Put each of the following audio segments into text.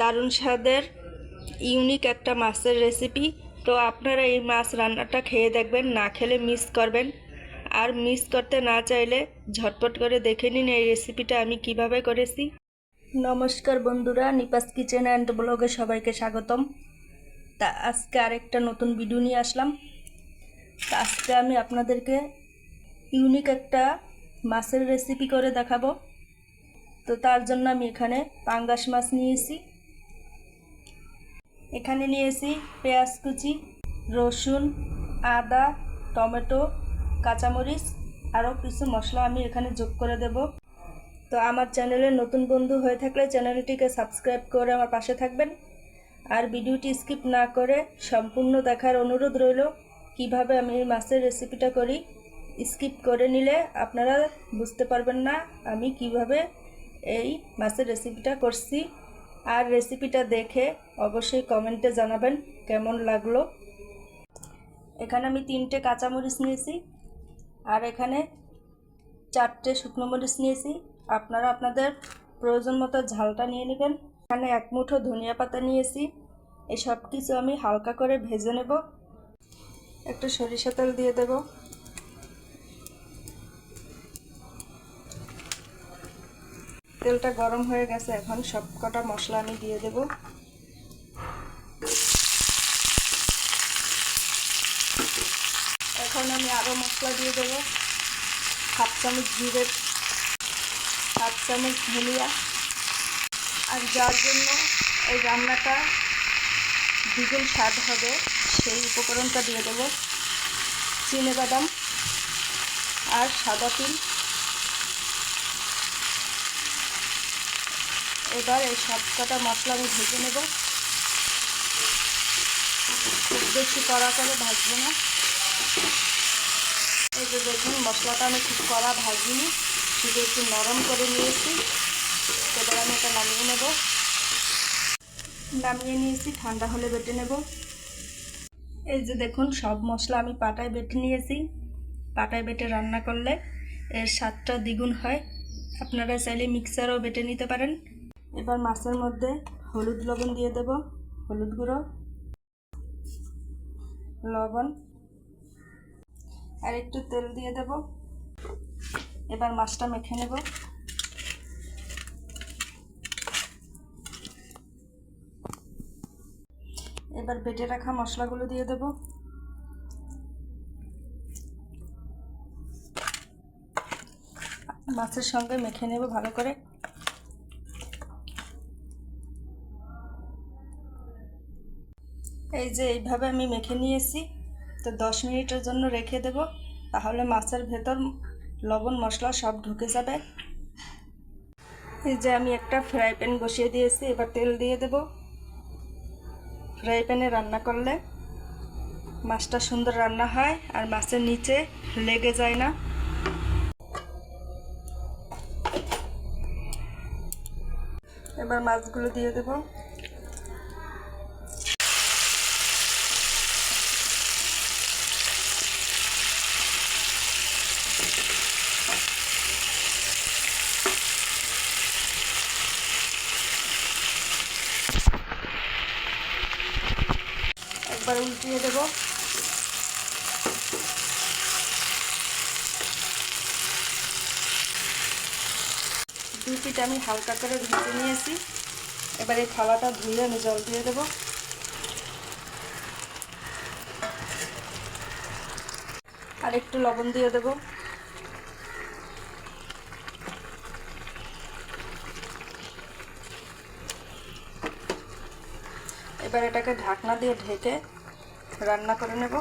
দারুণ স্বাদের ইউনিক একটা মাছের রেসিপি। তো আপনারা এই মাছ রান্নাটা খেয়ে দেখবেন, না খেলে মিস করবেন। আর মিস করতে না চাইলে ঝটপট করে দেখে নিন এই রেসিপিটা আমি কিভাবে করেছি। নমস্কার বন্ধুরা, নিপাস কিচেন অ্যান্ড ব্লগে সবাইকে স্বাগতম। তা আজকে আরেকটা নতুন ভিডিও নিয়ে আসলাম। তা আজকে আমি আপনাদেরকে ইউনিক একটা মাছের রেসিপি করে দেখাবো। তো তার জন্য আমি এখানে পাঙ্গাস মাছ নিয়েছি। এখানে নিয়েছি পেঁয়াজ কুচি, রসুন, আদা, টমেটো, কাঁচামরিচ, আরও কিছু মশলা আমি এখানে যোগ করে দেব। তো আমার চ্যানেলের নতুন বন্ধু হয়ে থাকলে চ্যানেলটিকে সাবস্ক্রাইব করে আমার পাশে থাকবেন। আর ভিডিওটি স্কিপ না করে সম্পূর্ণ দেখার অনুরোধ রইল। কিভাবে আমি এই মাছের রেসিপিটা করি, স্কিপ করে নিলে আপনারা বুঝতে পারবেন না আমি কিভাবে এই মাছের রেসিপিটা করছি। আর রেসিপিটা দেখে অবশ্যই কমেন্টে জানাবেন কেমন লাগলো। এখানে আমি 3টে কাঁচামরিচ নিয়েছি, আর এখানে 4টে শুকনো মরিচ নিয়েছি। আপনারা আপনাদের প্রয়োজন মতো ঝালটা নিয়ে নেবেন। এখানে 1 মুঠো ধনিয়া পাতা নিয়েছি। এই সব কিছু আমি হালকা করে ভেজে নেব। একটু সরিষা তেল দিয়ে দেব। তেলটা গরম হয়ে গেছে, এখন সব কটা মশলা আমি দিয়ে দেব। এখন আমি আরও মশলা দিয়ে দেব। 1/2 চামচ জিরে, 1/2 চামচ ধনিয়া। আর যার জন্য এই রান্নাটা দ্বিগুণ স্বাদ হবে সেই উপকরণটা দিয়ে দেব। চিনেবাদাম আর সাদা তিল। এবার এই সব কটা মশলা আমি ভেজে নেব। খুব বেশি কড়া করে ভাজবো না। এই যে দেখুন, মশলাটা আমি খুব কড়া ভাজিনি, শুধু একটু নরম করে নিয়েছি। এবার আমি এটা নামিয়ে নেব। নামিয়ে নিয়েছি, ঠান্ডা হলে বেটে নেব। এই যে দেখুন, সব মশলা আমি পাটায় বেটে নিয়েছি। পাটায় বেটে রান্না করলে এর স্বাদটা দ্বিগুণ হয়। আপনারা চাইলে মিক্সারও বেটে নিতে পারেন। এবার মাছের মধ্যে হলুদ লবণ দিয়ে দেব, হলুদ গুঁড়ো, লবণ, আর একটু তেল দিয়ে দেব। এবার মাছটা মেখে নেব। এবার বেটে রাখা মশলাগুলো দিয়ে দেব। মাছের সঙ্গে মেখে নেব ভালো করে। এই যে এইভাবে আমি মেখে নিয়েছি। তো 10 মিনিটের জন্য রেখে দেব, তাহলে মাছের ভেতর লবণ মশলা সব ঢুকে যাবে। এই যে আমি একটা ফ্রাই প্যান বসিয়ে দিয়েছি, এবার তেল দিয়ে দেব। ফ্রাই প্যানে রান্না করলে মাছটা সুন্দর রান্না হয় আর মাছের নিচে লেগে যায় না। এবার মাছগুলো দিয়ে দেব। একবার উল্টিয়ে দেব। দুই পিঠ আমি হালকা করে ভেজে নিয়েছি। এবার এই থালাটা ধুয়ে আমি জল দিয়ে দেব। আর একটু লবণ দিয়ে দেব। এবার এটাকে ঢাকনা দিয়ে ঢেকে রান্না করে নেব।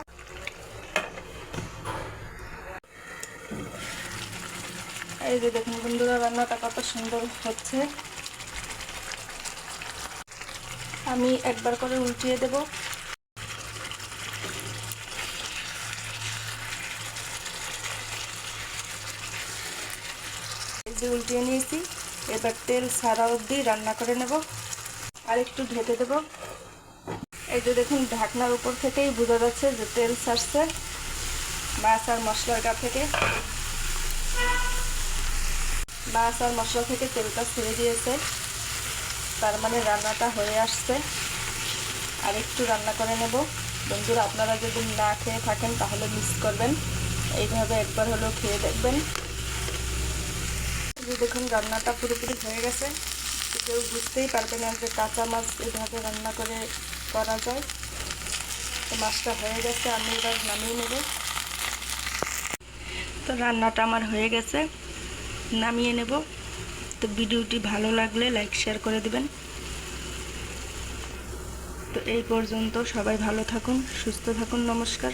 এই যে দেখুন বন্ধুরা, রান্নাটা কত সুন্দর হচ্ছে। আমি একবার করে উল্টিয়ে দেব। এই যে উল্টিয়ে নিয়েছি। এবার তেল ছাড়া অবধি রান্না করে নেব। আর একটু ঢেকে দেব। এই যে দেখুন, ঢাকনার উপর থেকেই বোঝা যাচ্ছে যে তেল ছাড়ছে মাছ আর মশলার গা থেকে। মাছ আর মশলা থেকে তেলটা ছেড়ে দিয়েছে। তার মানে রান্নাটা হয়ে আসছে। আর একটু রান্না করে নেব। বন্ধুরা, আপনারা যদি না খেয়ে থাকেন তাহলে মিস করবেন, এইভাবে একবার হলেও খেয়ে দেখবেন। দেখুন রান্নাটা পুরোপুরি হয়ে গেছে। কেউ বুঝতেই পারবে না যে কাঁচা মাছ এভাবে রান্না করা যায়। তো মাছটা হয়ে গেছে, আমি এবার নামিয়ে নেব। তো রান্নাটা আমার হয়ে গেছে, নামিয়ে নেব। তো ভিডিওটি ভালো লাগলে লাইক শেয়ার করে দিবেন। তো এই পর্যন্ত, সবাই ভালো থাকুন, সুস্থ থাকুন, নমস্কার।